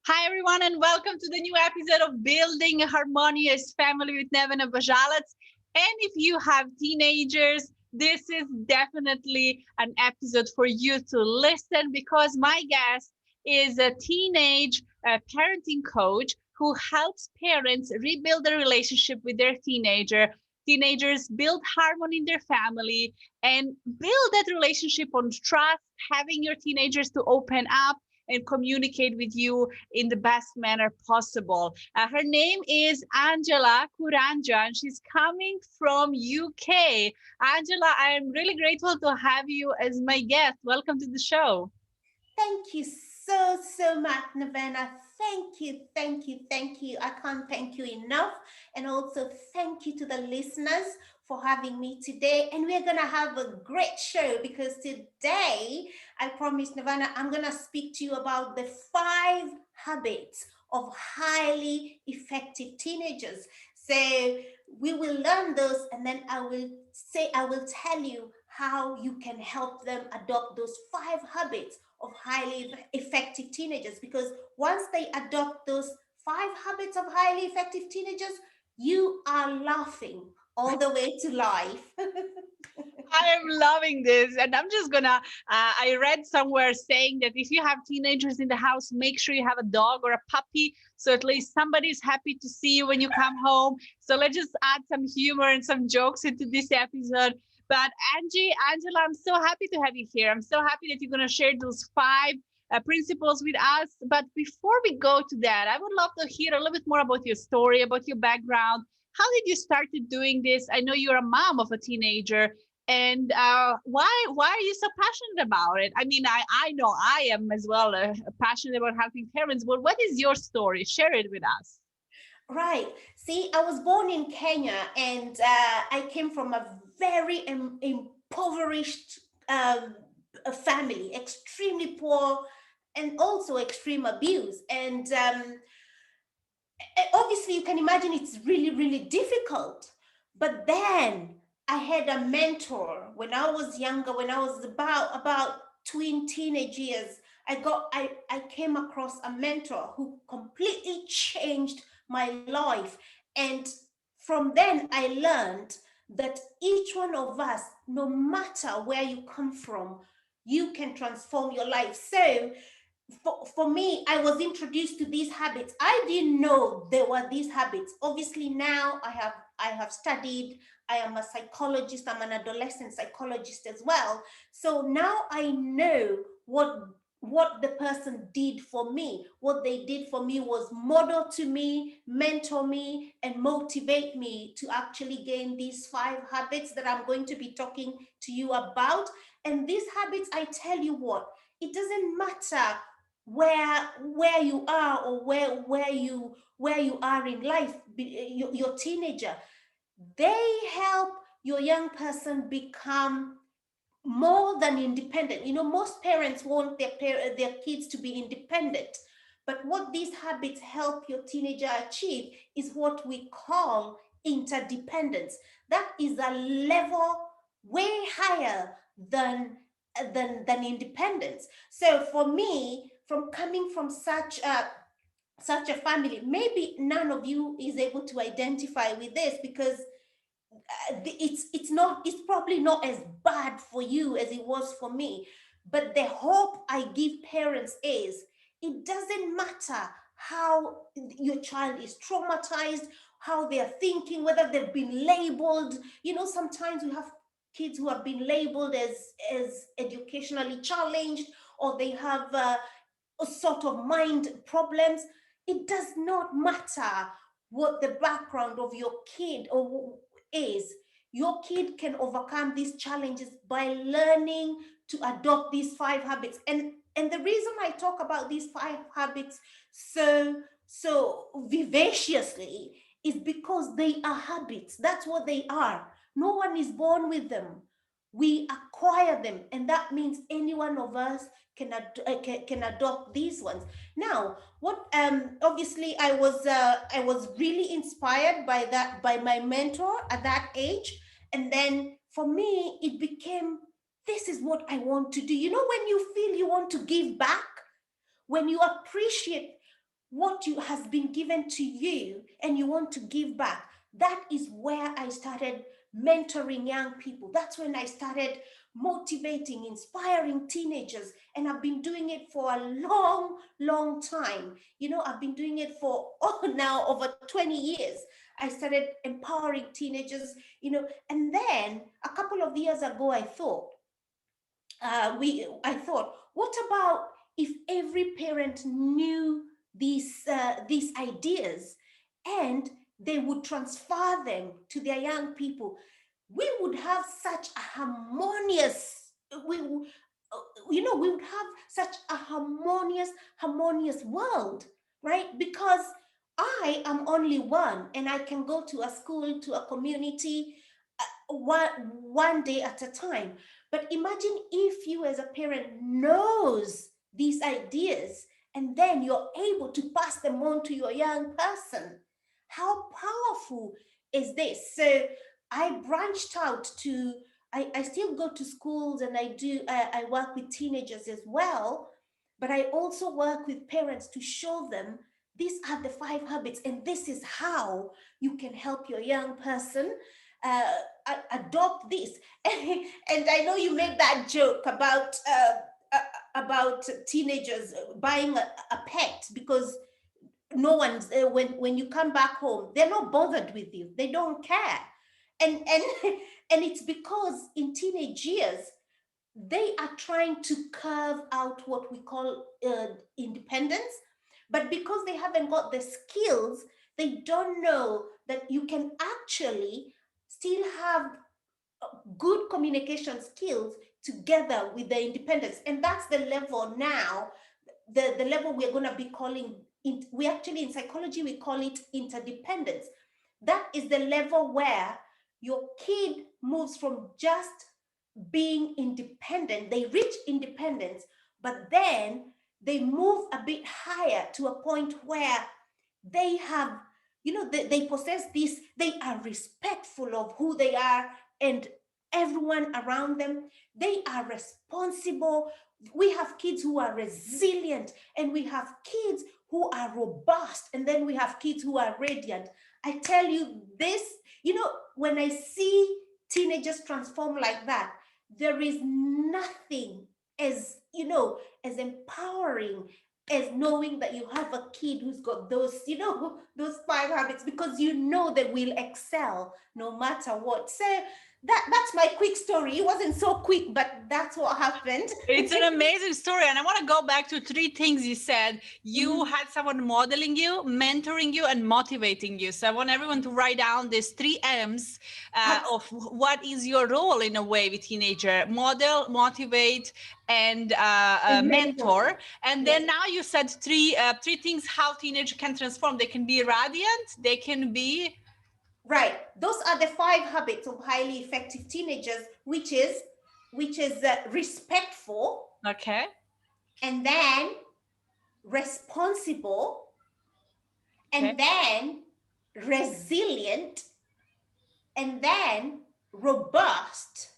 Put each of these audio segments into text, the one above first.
Hi, everyone, and welcome to the new episode of Building a Harmonious Family with Nevena Bajalac. And if you have teenagers, this is definitely an episode for you to listen because my guest is a teenage parenting coach who helps parents rebuild the relationship with their teenagers build harmony in their family and build that relationship on trust, having your teenagers to open up and communicate with you in the best manner possible. Her name is Angela Karanja, and she's coming from UK. Angela, I am really grateful to have you as my guest. Welcome to the show. Thank you so much, Navena. Thank you. I can't thank you enough. And also thank you to the listeners for having me today. And we're gonna have a great show because today, I promise, Navena, I'm gonna speak to you about the 5 habits of highly effective teenagers. So we will learn those, and then I will tell you how you can help them adopt those 5 habits of highly effective teenagers, because once they adopt those 5 habits of highly effective teenagers, you are laughing all the way to life. I am loving this. And I'm just gonna, I read somewhere saying that if you have teenagers in the house, make sure you have a dog or a puppy. So at least somebody's happy to see you when you come home. So let's just add some humor and some jokes into this episode. But Angela, I'm so happy to have you here. I'm so happy that you're going to share those five principles with us. But before we go to that, I would love to hear a little bit more about your story, about your background. How did you start doing this? I know you're a mom of a teenager, and why are you so passionate about it? I mean, I know I am as well passionate about helping parents, but what is your story? Share it with us. Right. See, I was born in Kenya, and I came from a very impoverished family, extremely poor, and also extreme abuse. And obviously, you can imagine it's really difficult. But then I had a mentor when I was younger, when I was about twin teenage years. I came across a mentor who completely changed my life. And from then I learned that each one of us, no matter where you come from, you can transform your life. So for me, I was introduced to these habits. I didn't know there were these habits. Obviously, now I have studied. I am a psychologist. I'm an adolescent psychologist as well. So now I know what the person did for me. What they did for me was model to me, mentor me, and motivate me to actually gain these 5 habits that I'm going to be talking to you about. And these habits, I tell you what, it doesn't matter where you are, or where you are in life, your teenager, they help your young person become more than independent. Most parents want their kids to be independent, but what these habits help your teenager achieve is what we call interdependence. That is a level way higher than independence. So for me, from coming from such a family, maybe none of you is able to identify with this, because it's probably not as bad for you as it was for me. But the hope I give parents is, it doesn't matter how your child is traumatized, how they're thinking, whether they've been labeled. Sometimes we have kids who have been labeled as educationally challenged, or they have a sort of mind problems. It does not matter what the background of your kid or is. Your kid can overcome these challenges by learning to adopt these 5 habits. And the reason I talk about these 5 habits so vivaciously is because they are habits. That's what they are. No one is born with them. We acquire them, and that means any one of us can adopt these ones. Now, what obviously I was really inspired by that, by my mentor at that age. And then for me it became, this is what I want to do. When you feel you want to give back, when you appreciate what you has been given to you and you want to give back. That is where I started mentoring young people. That's when I started motivating, inspiring teenagers. And I've been doing it for a long, long time. I've been doing it for now over 20 years. I started empowering teenagers, and then a couple of years ago, I thought, what about if every parent knew these ideas and they would transfer them to their young people? We would have such a we would have such a harmonious world, right? Because I am only one, and I can go to a school, to a community, one day at a time. But imagine if you as a parent knows these ideas and then you're able to pass them on to your young person. How powerful is this? So I branched out to, I still go to schools, and I work with teenagers as well, but I also work with parents to show them these are the 5 habits, and this is how you can help your young person uh, adopt this. And I know you made that joke about teenagers buying a pet, because no one's when you come back home, they're not bothered with you. They don't care. And and it's because in teenage years they are trying to carve out what we call independence, but because they haven't got the skills, they don't know that you can actually still have good communication skills together with the independence. And that's the level now, the level we're going to be calling we actually, in psychology, we call it interdependence. That is the level where your kid moves from just being independent, they reach independence, but then they move a bit higher to a point where they have, they possess this, they are respectful of who they are and everyone around them. They are responsible. We have kids who are resilient, and we have kids who are robust, and then we have kids who are radiant. I tell you this, when I see teenagers transform like that, there is nothing as, as empowering as knowing that you have a kid who's got those, those 5 habits, because they will excel no matter what. So that's my quick story. It wasn't so quick, but that's what happened. It's an amazing story. And I want to go back to 3 things you said. You had someone modeling you, mentoring you, and motivating you. So I want everyone to write down these 3 M's of what is your role in a way with teenager: model, motivate, and mentor. And then now you said three things how teenager can transform. They can be radiant, they can be... Right. Those are the 5 habits of highly effective teenagers, which is respectful. Okay. And then responsible. Okay. And then resilient. And then robust.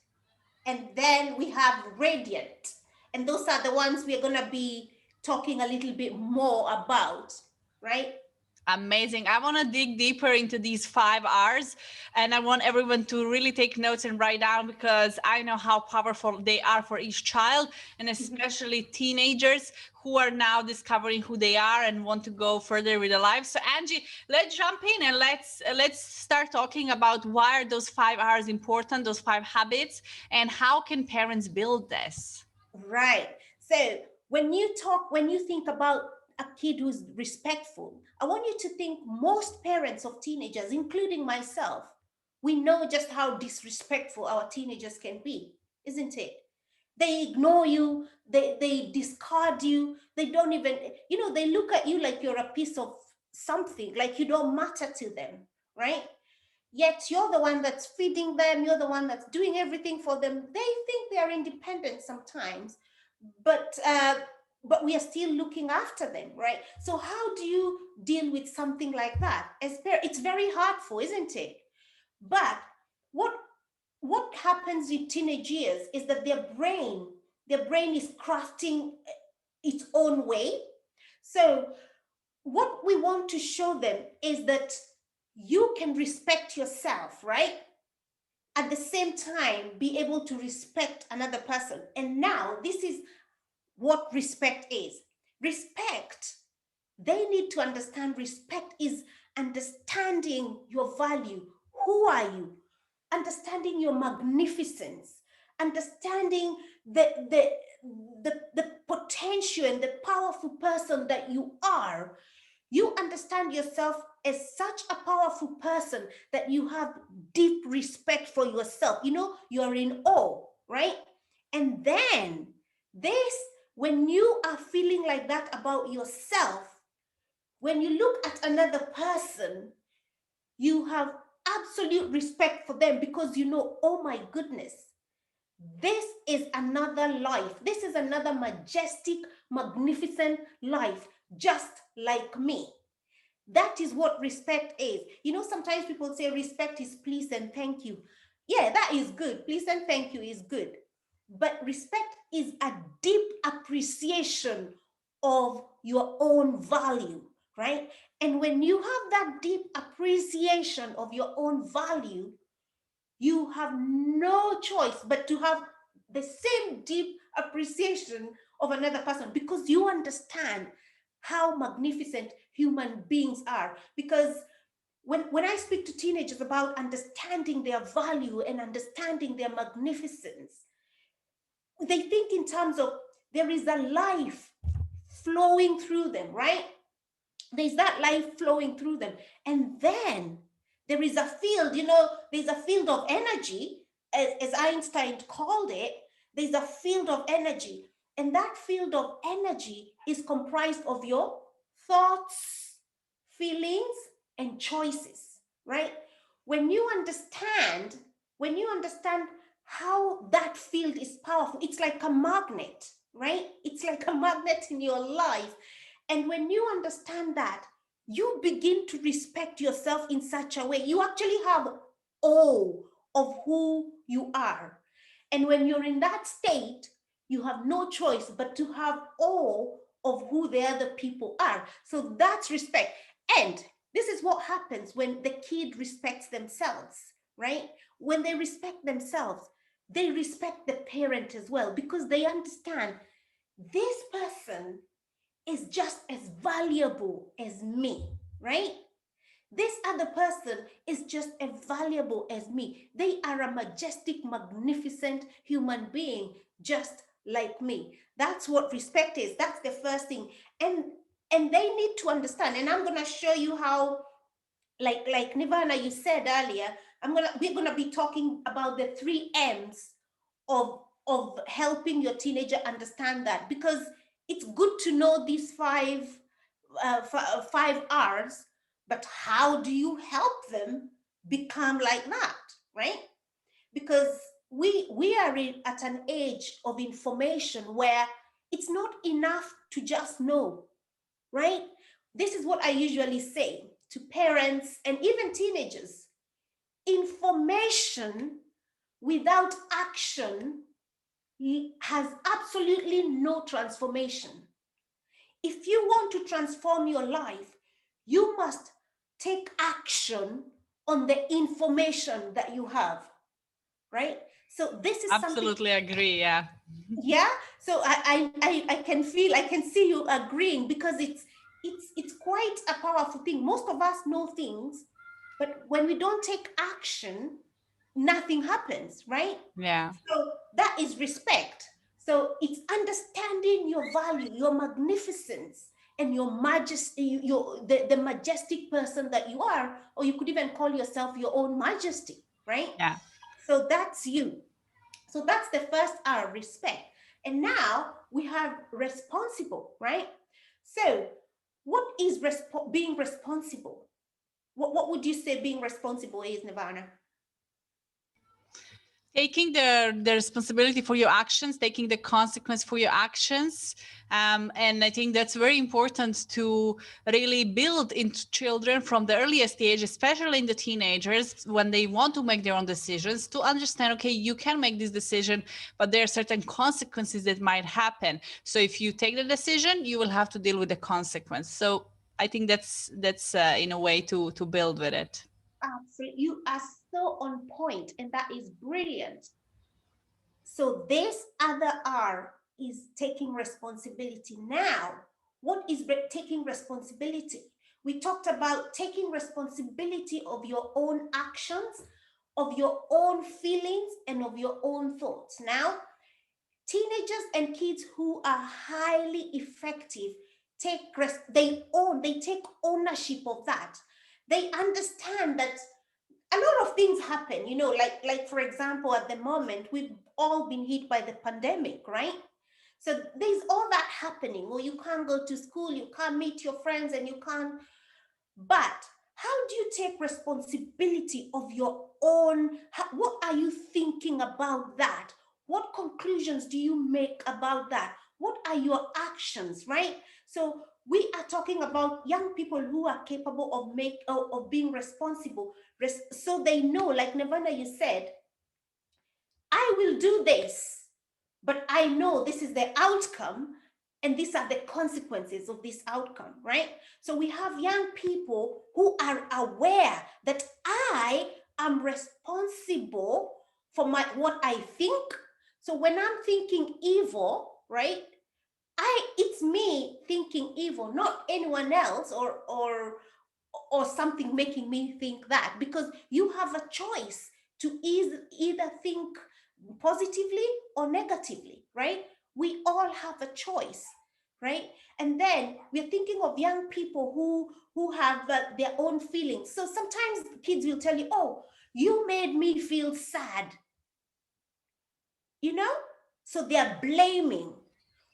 And then we have radiant. And those are the ones we're going to be talking a little bit more about, right? Amazing. I want to dig deeper into these 5 R's, and I want everyone to really take notes and write down, because I know how powerful they are for each child, and especially teenagers who are now discovering who they are and want to go further with their lives. So Angie, let's jump in and let's start talking about why are those 5 R's important, those 5 habits, and how can parents build this? Right. So when you think about a kid who's respectful, I want you to think most parents of teenagers, including myself, we know just how disrespectful our teenagers can be, isn't it? They ignore you, they discard you, they don't even, they look at you like you're a piece of something, like you don't matter to them, right? Yet you're the one that's feeding them, you're the one that's doing everything for them. They think they are independent sometimes, but we are still looking after them, right? So how do you deal with something like that? It's very hurtful, isn't it? But what happens in teenage years is that their brain is crafting its own way. So what we want to show them is that you can respect yourself, right? At the same time, be able to respect another person. And now, this is what respect is. Respect, they need to understand respect is understanding your value. Who are you? Understanding your magnificence, understanding the potential and the powerful person that you are. You understand yourself as such a powerful person that you have deep respect for yourself. You know, you're in awe, right? And then this, when you are feeling like that about yourself, when you look at another person, you have absolute respect for them because you know, oh my goodness, this is another life. This is another majestic, magnificent life, just like me. That is what respect is. You know, sometimes people say respect is please and thank you. Yeah, that is good. Please and thank you is good. But respect is a deep appreciation of your own value, right? And when you have that deep appreciation of your own value, you have no choice but to have the same deep appreciation of another person because you understand how magnificent human beings are. Because when I speak to teenagers about understanding their value and understanding their magnificence, they think in terms of there is a life flowing through them, right? There's that life flowing through them. And then there is a field, you know, there's a field of energy, as Einstein called it. There's a field of energy. And that field of energy is comprised of your thoughts, feelings, and choices, right? When you understand, when you understand how that field is powerful, it's like a magnet, right? It's like a magnet in your life. And when you understand that, you begin to respect yourself in such a way. You actually have awe of who you are. And when you're in that state, you have no choice but to have awe of who the other people are. So that's respect. And this is what happens when the kid respects themselves, right? When they respect themselves, they respect the parent as well because they understand this person is just as valuable as me, right? This other person is just as valuable as me. They are a majestic, magnificent human being, just like me. That's what respect is. That's the first thing. And they need to understand. And I'm gonna show you how, like Nirvana, you said earlier, we're gonna be talking about the 3 M's of helping your teenager understand that, because it's good to know these five R's, but how do you help them become like that, right? Because we are at an age of information where it's not enough to just know, right? This is what I usually say to parents and even teenagers. Information without action has absolutely no transformation. If you want to transform your life, you must take action on the information that you have, right? So this is Absolutely agree. Yeah. yeah. So I can feel, I can see you agreeing, because it's quite a powerful thing. Most of us know things, but when we don't take action, nothing happens, right? Yeah. So that is respect. So it's understanding your value, your magnificence, and your majesty, the majestic person that you are, or you could even call yourself your own majesty, right? Yeah. So that's you. So that's the first R, respect. And now we have responsible, right? So what is being responsible? What would you say being responsible is, Nirvana? Taking the responsibility for your actions, taking the consequence for your actions. And I think that's very important to really build into children from the earliest age, especially in the teenagers, when they want to make their own decisions, to understand, okay, you can make this decision, but there are certain consequences that might happen. So if you take the decision, you will have to deal with the consequence. So I think that's in a way to build with it. Absolutely. You are so on point, and that is brilliant. So this other R is taking responsibility. Now, what is taking responsibility? We talked about taking responsibility of your own actions, of your own feelings, and of your own thoughts. Now, teenagers and kids who are highly effective they take ownership of that. They understand that a lot of things happen, like for example, at the moment we've all been hit by the pandemic, right? So there's all that happening, or you can't go to school, you can't meet your friends, and you can't. But how do you take responsibility of your own? What are you thinking about that? What conclusions do you make about that? What are your actions, right? So we are talking about young people who are capable of being responsible, so they know, like Nirvana, you said, I will do this, but I know this is the outcome and these are the consequences of this outcome, right? So we have young people who are aware that I am responsible for what I think. So when I'm thinking evil, right? It's me thinking evil, not anyone else or something making me think that, because you have a choice to either think positively or negatively, right? We all have a choice, right? And then we're thinking of young people who have their own feelings. So sometimes kids will tell you, oh, you made me feel sad, you know? So they're blaming.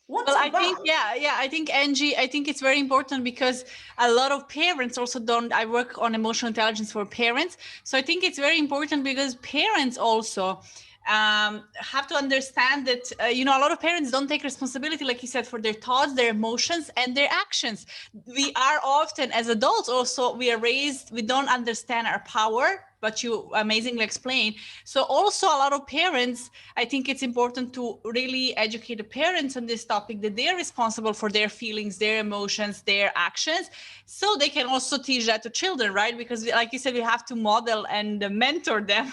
What Well, I think, about? yeah, I think, Angie, I think it's very important because a lot of parents also don't. I work on emotional intelligence for parents. So I think it's very important because parents also have to understand that, a lot of parents don't take responsibility, like you said, for their thoughts, their emotions, and their actions. We are often, as adults, also, we are raised, we don't understand our power, but you amazingly explain. So also a lot of parents, I think it's important to really educate the parents on this topic, that they're responsible for their feelings, their emotions, their actions, so they can also teach that to children, right? Because like you said, we have to model and mentor them.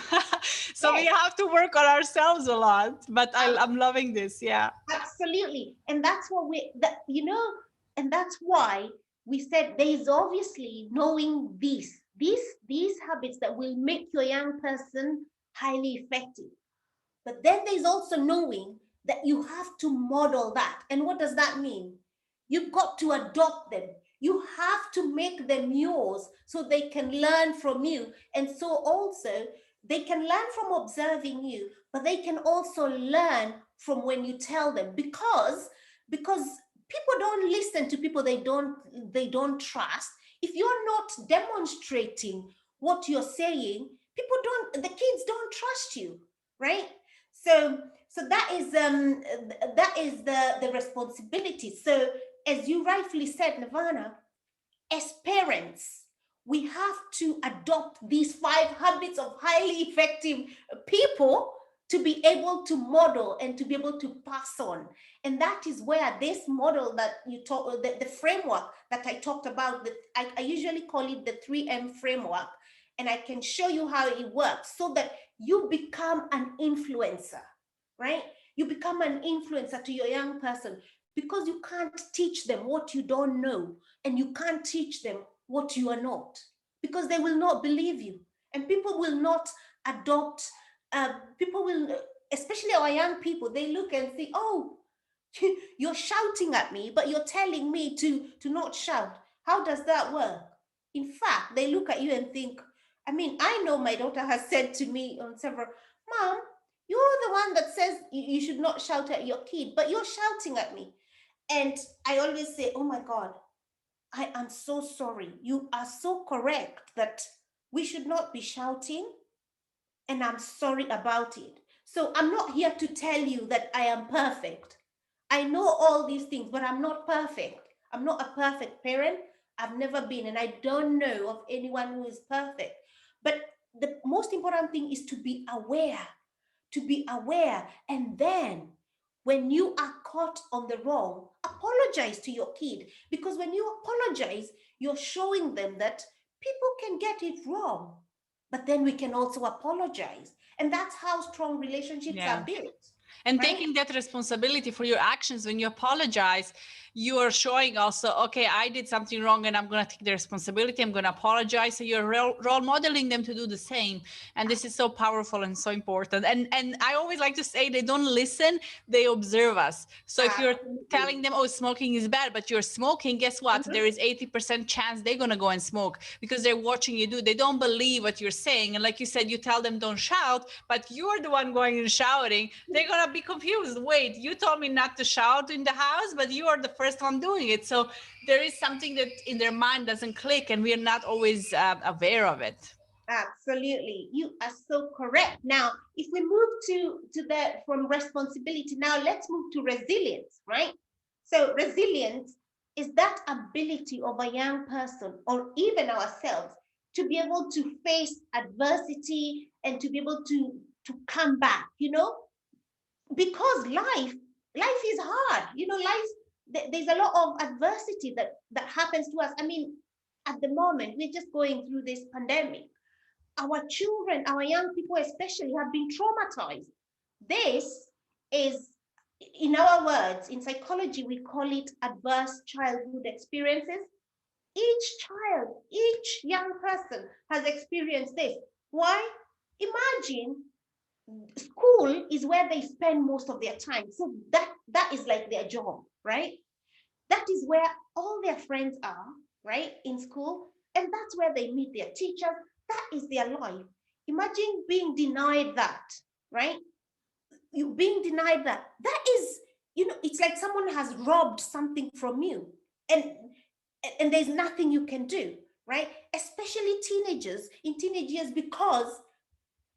So we Yes. have to work on ourselves a lot. But I'm loving this. Yeah. Absolutely. And that's what and that's why we said there is obviously knowing these habits that will make your young person highly effective. But then there's also knowing that you have to model that. And what does that mean? You've got to adopt them. You have to make them yours so they can learn from you. And so also they can learn from observing you, but they can also learn from when you tell them, because people don't listen to people they don't trust. If you're not demonstrating what you're saying, the kids don't trust you, right? So that is the responsibility. So as you rightfully said, Nirvana, as parents, we have to adopt these 5 habits of highly effective people to be able to model and to be able to pass on. And that is where this model that you talk, the framework that I talked about, that I usually call it the 3M framework, and I can show you how it works so that you become an influencer, right? You become an influencer to your young person, because you can't teach them what you don't know, and you can't teach them what you are not, because they will not believe you, and people will not adopt. People will, especially our young people, they look and say, oh, you're shouting at me, but you're telling me to not shout. How does that work? In fact, they look at you and think, I mean, I know my daughter has said to me on several, Mom, you're the one that says you should not shout at your kid, but you're shouting at me. And I always say, oh my God, I am so sorry. You are so correct that we should not be shouting, and I'm sorry about it. So I'm not here to tell you that I am perfect. I know all these things, but I'm not perfect. I'm not a perfect parent. I've never been, and I don't know of anyone who is perfect. But the most important thing is to be aware. And then when you are caught on the wrong, apologize to your kid. Because when you apologize, You're showing them that people can get it wrong, but then we can also apologize. And that's how strong relationships Yeah. are built, And right? taking that responsibility for your actions when you apologize, you are showing also, okay, I did something wrong and I'm going to take the responsibility. I'm going to apologize. So you're role modeling them to do the same. And this is so powerful and so important. And I always like to say they don't listen, they observe us. So if you're Absolutely. telling them, oh, smoking is bad, but you're smoking, guess what? Mhm. There is 80% chance they're going to go and smoke because they're watching you do. They don't believe what you're saying. And like you said, you tell them don't shout, but you're the one going and shouting. They're going to be confused. Wait, you told me not to shout in the house, but you are the first one doing it. So there is something that in their mind doesn't click, and we are not always aware of it. Absolutely. You are so correct. Now, if we move to the from responsibility, now let's move to resilience, right? So resilience is that ability of a young person or even ourselves to be able to face adversity and to be able to come back, because life is hard. There's a lot of adversity that happens to us. I mean, at the moment, we're just going through this pandemic. Our children, our young people especially, have been traumatized. This is, in our words, in psychology, we call it adverse childhood experiences. Each young person has experienced this. Why? Imagine school is where they spend most of their time. So that is like their job, right? That is where all their friends are, right? In school. And that's where they meet their teachers. That is their life. Imagine being denied that, right? You being denied that. That is, it's like someone has robbed something from you. And there's nothing you can do, right? Especially teenagers in teenage years, because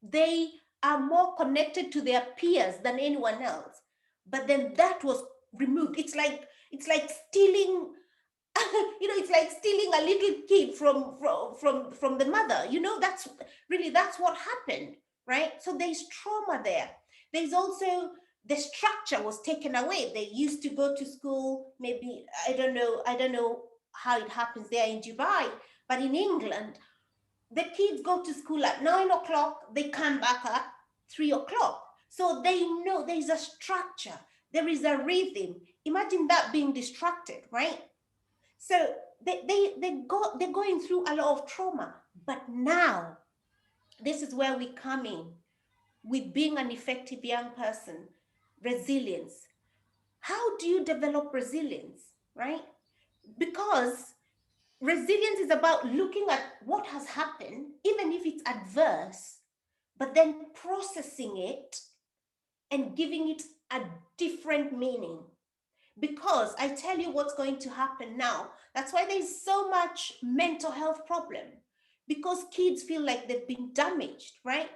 they are more connected to their peers than anyone else. But then that was removed. It's like stealing. It's like stealing a little kid from the mother. That's what happened, right? So there's trauma there. There's also the structure was taken away. They used to go to school. Maybe I don't know how it happens there in Dubai, but in England, the kids go to school at 9 o'clock, they come back at 3 o'clock. So they know there is a structure, there is a rhythm. Imagine that being distracted, right? So they're going through a lot of trauma. But now, this is where we come in with being an effective young person. Resilience. How do you develop resilience, right? Because resilience is about looking at what has happened, even if it's adverse, but then processing it and giving it a different meaning. Because I tell you what's going to happen now. That's why there's so much mental health problem, because kids feel like they've been damaged, right?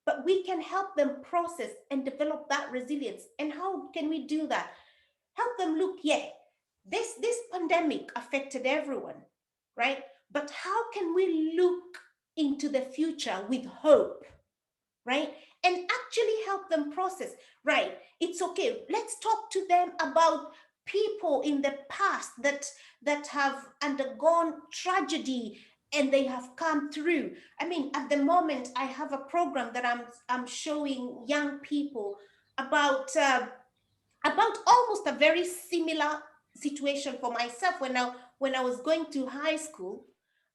But we can help them process and develop that resilience. And how can we do that? Help them look, yeah, this pandemic affected everyone, right? But how can we look into the future with hope, right? And actually help them process, right? It's okay. Let's talk to them about people in the past that have undergone tragedy and they have come through. I mean, at the moment, I have a program that I'm showing young people about almost a very similar situation for myself. When I was going to high school,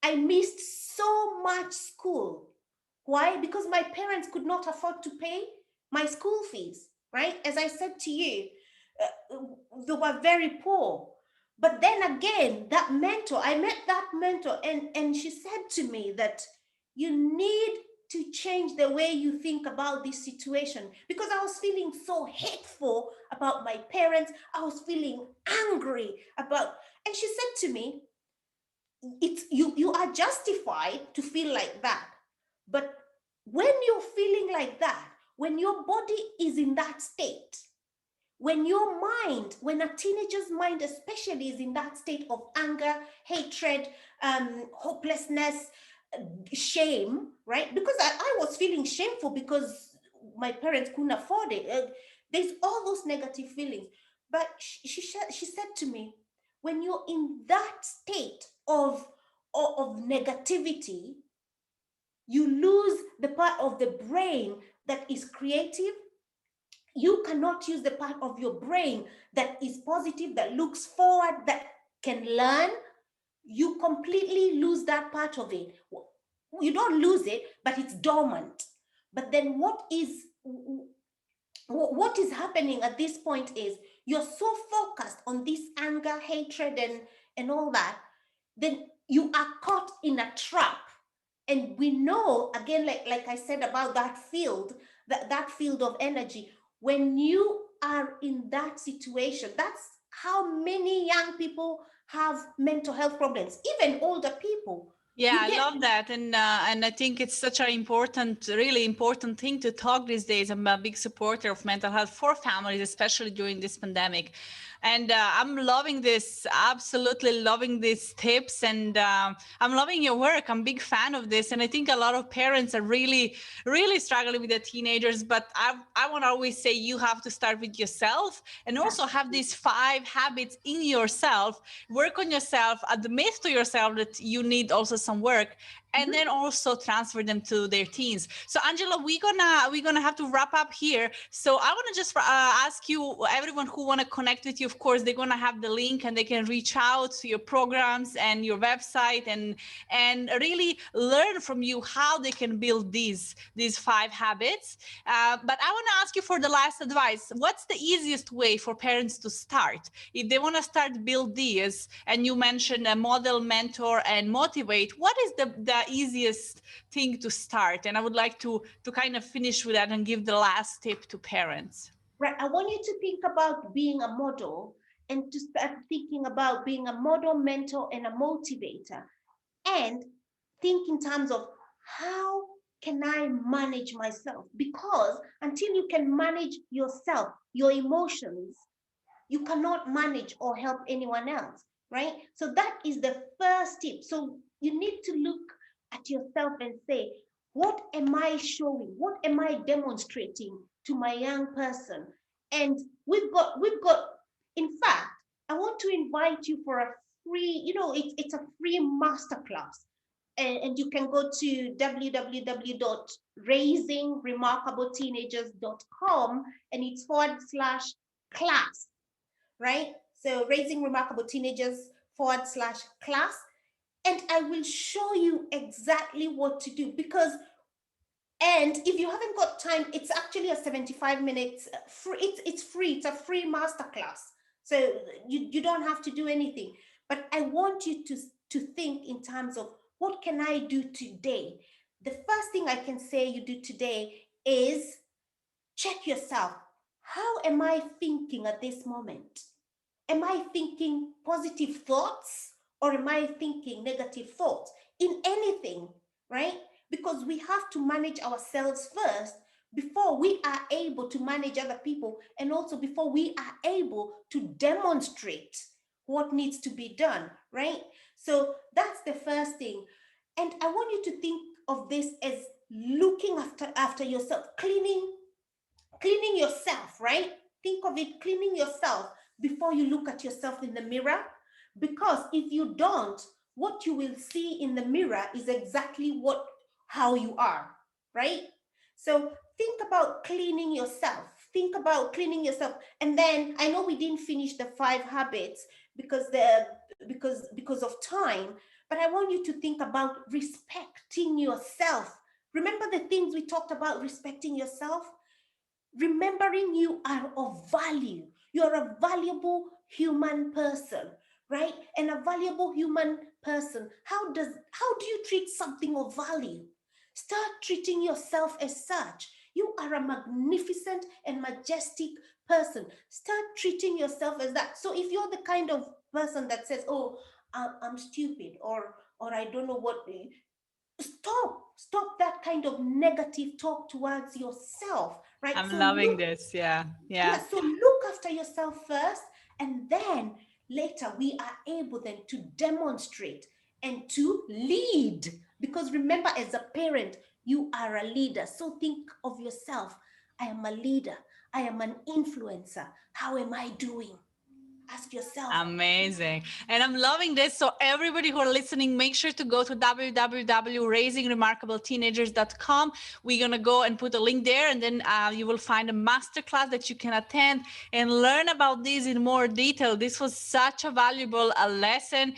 I missed so much school. Why? Because my parents could not afford to pay my school fees, right? As I said to you, they were very poor. But then again, I met that mentor, and she said to me that you need to change the way you think about this situation, because I was feeling so hateful about my parents. I was feeling angry about, and she said to me, it's you are justified to feel like that. But when you're feeling like that, when your body is in that state, when your mind, when a teenager's mind especially is in that state of anger, hatred, hopelessness, shame, right? Because I was feeling shameful because my parents couldn't afford it. There's all those negative feelings. But she said to me, when you're in that state of of negativity, you lose the part of the brain that is creative. You cannot use the part of your brain that is positive, that looks forward, that can learn. You completely lose that part of it. You don't lose it, but it's dormant. But then what is happening at this point is you're so focused on this anger, hatred, and all that, then you are caught in a trap. And we know, again, like I said about that field, that field of energy, when you are in that situation, that's how many young people have mental health problems, even older people. Yeah, You I get love that, and I think it's such an important, really important thing to talk these days. I'm a big supporter of mental health for families, especially during this pandemic, and I'm loving this, absolutely loving these tips, and I'm loving your work. I'm a big fan of this, and I think a lot of parents are really, really struggling with the teenagers. But I want to always say you have to start with yourself, and also have these 5 habits in yourself. Work on yourself, admit to yourself that you need also some work, and then also transfer them to their teens. So Angela, we're gonna have to wrap up here. So I want to just ask you, everyone who want to connect with you, of course they're gonna have the link and they can reach out to your programs and your website, and really learn from you how they can build these 5 habits. But I want to ask you for the last advice. What's the easiest way for parents to start if they want to start build these? And you mentioned a model, mentor, and motivate. What is the easiest thing to start? And I would like to kind of finish with that and give the last tip to parents. right. I want you to think about being a model and to start thinking about being a model, mentor, and a motivator. And think in terms of how can I manage myself? Because until you can manage yourself, your emotions, you cannot manage or help anyone else, right? So that is the first tip. So you need to look at yourself and say, what am I showing? What am I demonstrating to my young person? And we've got, in fact, I want to invite you for a free, it's a free masterclass. And you can go to www.raisingremarkableteenagers.com, and it's /class, right? So raising remarkable teenagers /class. And I will show you exactly what to do, because, and if you haven't got time, it's actually a 75 minutes free. It's free. It's a free masterclass. So you don't have to do anything. But I want you to think in terms of what can I do today? The first thing I can say you do today is check yourself. How am I thinking at this moment? Am I thinking positive thoughts or am I thinking negative thoughts in anything, right? Because we have to manage ourselves first before we are able to manage other people, and also before we are able to demonstrate what needs to be done, right? So that's the first thing. And I want you to think of this as looking after yourself, cleaning yourself, right? Think of it, cleaning yourself before you look at yourself in the mirror. Because if you don't, what you will see in the mirror is exactly how you are, right? So think about cleaning yourself. Think about cleaning yourself. And then I know we didn't finish the 5 habits because of time, but I want you to think about respecting yourself. Remember the things we talked about, respecting yourself? Remembering you are of value. You're a valuable human person, right? And a valuable human person, how do you treat something of value? Start treating yourself as such. You are a magnificent and majestic person. Start treating yourself as that. So if you're the kind of person that says, oh, I'm stupid, or I don't know what, stop that kind of negative talk towards yourself, right? I'm So loving look, this. Yeah, yeah. yeah, so look after yourself first, and then later we are able then to demonstrate and to lead. Because remember, as a parent, you are a leader. So think of yourself. I am a leader. I am an influencer. How am I doing? Ask yourself. Amazing. And I'm loving this. So everybody who are listening, make sure to go to www.raisingremarkableteenagers.com. We're going to go and put a link there, and then you will find a masterclass that you can attend and learn about this in more detail. This was such a valuable lesson.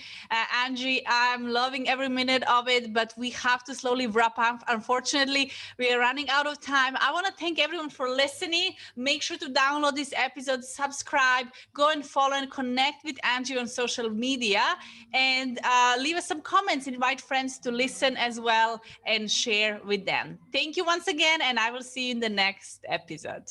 Angie, I'm loving every minute of it, but we have to slowly wrap up. Unfortunately, we are running out of time. I want to thank everyone for listening. Make sure to download this episode, subscribe, go and follow and connect with Angie on social media, and leave us some comments. Invite friends to listen as well and share with them. Thank you once again, and I will see you in the next episode.